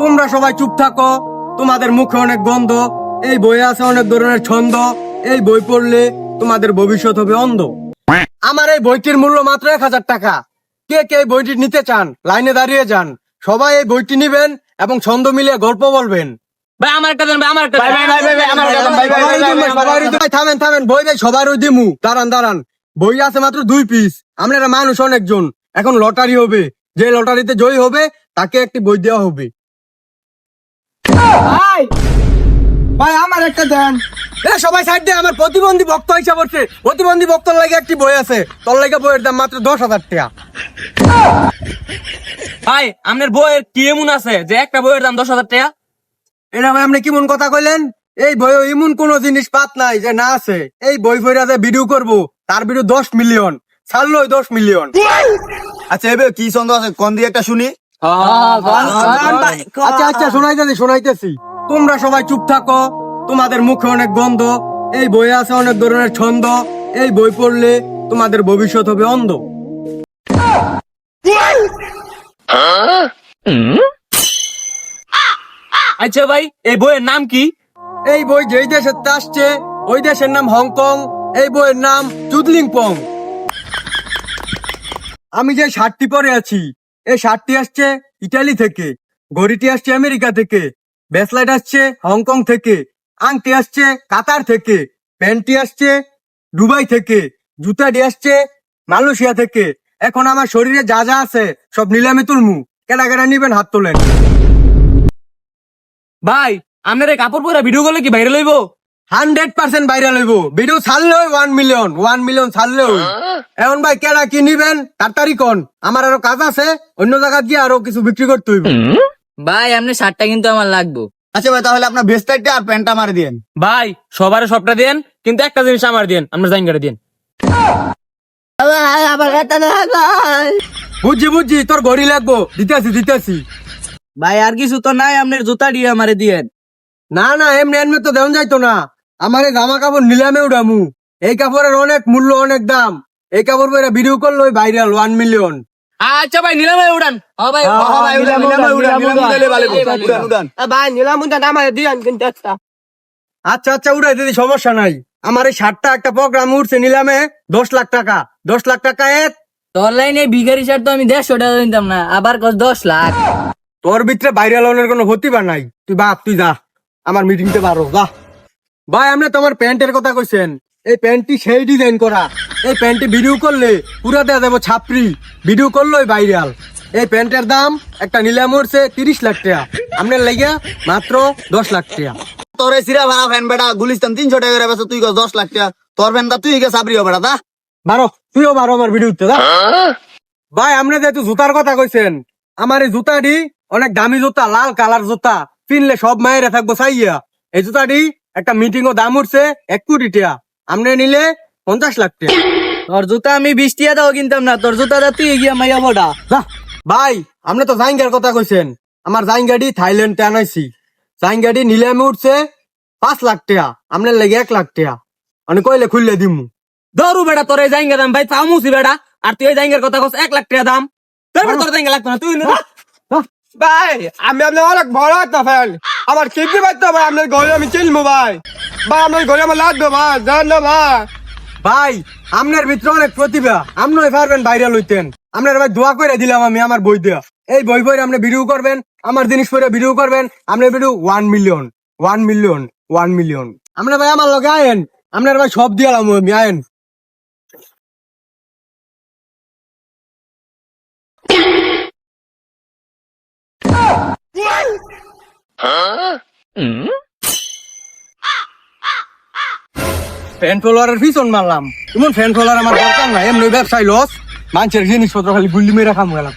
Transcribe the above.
তোমরা সবাই চুপ থাকো, তোমাদের মুখে অনেক গন্ধ। এই বইয়ে আছে অনেক ধরনের ছন্দ, এই বই পড়লে তোমাদের ভবিষ্যৎ হবে অন্ধ। আমার এই বইটির মূল্য মাত্র 1000 টাকা। কে কে এই বইটি নিতে চান লাইনে দাঁড়িয়ে যান। সবাই এই বইটি নিবেন এবং ছন্দ মিলিয়ে গল্প বলবেন। ভাই আমার একটা দেন, ভাই আমার একটা দেন। থামেন থামেন, বই ভাই সবার ওই দিমু। দাঁড়ান দাঁড়ান, বই আছে মাত্র 2 পিস। আপনারা মানুষ অনেকজন, এখন লটারি হবে। যে লটারিতে জয়ী হবে তাকে একটি বই দেওয়া হবে। ভাই আমার একটা দেন। সবাই সাইড দিয়ে, আমার প্রতিবন্ধী ভক্ত হিসাব হচ্ছে। প্রতিবন্ধী ভক্তর লাগে একটি বই আছে, তোর লাগে বইয়ের দাম মাত্র 10,000 টাকা। ভাই আপনার বইয়ের কি এমন আছে যে একটা বইয়ের দাম 10,000 টাকা? এটা ভাই আপনি কেমন কথা কইলেন? এই বইও এমন কোন জিনিস পাত নাই যে না আছে। এই বই বইরা যে ভিডিও করবো, তার ভিডিও 10 মিলিয়ন, ছাড়লোই 10 মিলিয়ন। আচ্ছা এবার কি ছন্দ আছে কোন দিয়ে একটা শুনি। আচ্ছা আচ্ছা, শোনাইতেছি। তোমরা সবাই চুপ থাকো, তোমাদের মুখে অনেক গন্ধ। এই বইয়ে আছে অনেক ধরনের ছন্দ, এই বই পড়লে তোমাদের ভবিষ্যৎ হবে অন্ধ। আচ্ছা ভাই এই বইয়ের নাম কি? এই বই যেই দেশের আসছে ওই দেশের নাম হংকং। এই বইয়ের নাম চুদলিংপং। আমি যে শার্টটি পরে আছি, এই শার্টটি আসছে ইটালি থেকে, ঘড়িটি আসছে আমেরিকা থেকে, ব্রেসলেট আসছে হংকং থেকে, আংটি আসছে কাতার থেকে, প্যান্টটি আসছে দুবাই থেকে, জুতাটি আসছে মালয়েশিয়া থেকে। এখন আমার শরীরে যা যা আছে সব নিলামে তুলমু। কেডা কেডা নিবেন হাত তোলেন। ভাই আপনার এই কাপড় পরা ভিডিও করলে কি বাইরে লইব? 100% ভাইরাল হইব। ভিডিও ছাড়লে 1 মিলিয়ন ছাড়লেও। এখন ভাই কেডা কি নিবেন তাড়াতাড়ি কোন, আমার আরো কাজ আছে, অন্য জায়গা গিয়ে আরো কিছু বিক্রি করতে হইব। ভাই আপনার শার্টটা কিন্তু আমার লাগবে। আচ্ছা ভাই তাহলে আপনার ভেস্টাইটটা আর প্যান্টটা মারি দিন। ভাই সবারে সবটা দেন, কিন্তু একটা জিনিস আমার দেন, আপনার জাইনগাটা দেন। বুঝছি, তোর ঘড়ি লাগবো, দিতেছি। ভাই আর কিছু তো নাই, আপনার জুতা দিয়ে আমারে দিয়েন। না না, এমনি তো দেওয়া যাইতো না। আমার এই জামা কাপড় নিলামে উঠামু। এই কাপড়ের অনেক মূল্য, অনেক দাম। এই কাপড় পরে ভিডিও করলো ভাইরাল 1 মিলিয়ন। আচ্ছা ভাই নিলামে উড়ান। ভাই নিলাম আমারে দিয়েন কিন্তু একটা। আচ্ছা উড়াই দিদি, সমস্যা নাই। আমার এই শার্টটা একটা প্রোগ্রাম উঠছে নিলামে 10 লাখ টাকা। 10 লাখ টাকা এক। তোর লাইনে ভিখারি শার্ট তো আমি 150 টাকা দিতাম না, আবার 10 লাখ। তোর ভিতরে ভাইরাল হওয়ার কোনো হতিবা নাই। তুই যা, আমার মিটিংতে পারো যা। ভাই আপনি তোমার প্যান্টের কথা কইছেন, এই প্যান্টটি সেই ডিজাইন করা। এই প্যান্টটি ভিডিও করলে পুরা দেওয়া যাবো ছাপরি, ভিডিও করলোই ভাইরাল। এই প্যান্টের দাম একটা নিলাম উঠছে 30 লাখ টাকা, আপনার লাগিয়া মাত্র 10 লাখ টাকা। তোর এই সিরা ভাড়া ফ্যান বেটা গুলিস্তান 300 টাকা করে বেচা, তুই 10 লাখ টাকা। তোর ফ্যানটা তুই কে সাবরি বেটা দা। তুইও বারো আমার ভিডিওতে যা। ভাই আপনি যেহেতু জুতার কথা কইছেন, আমার এই জুতাটি অনেক দামি জুতা, লাল কালার জুতা, কিনলে সব মায়েরা থাকবো চাইয়া। এই জুতাটি একটা মিটিং ও দাম উঠছে 1 কোটি টাকা, আপনি নিলে 50 লাখ টাকা। তোর জুতা আমি 20 টাকা দাও কিনতাম না, তোর জুতা দা তুই গিয়া মাইয়া বড়া। ভাই আপনি তো জাইঙ্গার কথা কইছেন, আমার জাইঙ্গাটি থাইল্যান্ড আনাইছি। জাইঙ্গাটি নিলামে উঠছে 5 লাখ টাকা, আপনার লাগে 1 লাখ টাকা। আমি কইলে খুললে দিমু। ধরু বেটা তোর এই জাইঙ্গা দাম ভাই চামুছি বেটা, আর তুই এই জাইঙ্গার কথা কস 1 লাখ টাকা দাম। তোর জাইঙ্গা লাগতো না, তুই ভাই আমি আপনার অনেক বড় একটা ফ্যান, আমার কিডনি পাইতো ভাই। আপনার ঘরে আমি চিনবো ভাই। আপনার ঘরে আমার লাগবে ভাই, জান না ভাই। আপনার ভিতরে অনেক প্রতিভা, আপনি পারবেন ভাইরাল হইতেন। আপনার ভাই দোয়া করে দিলাম আমি আমার বই দেওয়া। এই বই পড়ে আপনি ভিডিও করবেন, আমার জিনিস পড়ে ভিডিও করবেন, আপনার ভিডিও 1 মিলিয়ন। আপনার ভাই আমার লগে আয়েন, আপনার ভাই সব দিয়ালাম আমি, আয়েন। ফ্যান ফলোয়ারের পিছন মারলাম, এমন ফ্যান ফলোয়ার আমার দরকার নাই। এমনি ব্যবসায় লস, মানুষের জিনিসপত্র খালি গুল্লি মেরে খাম গেলাম।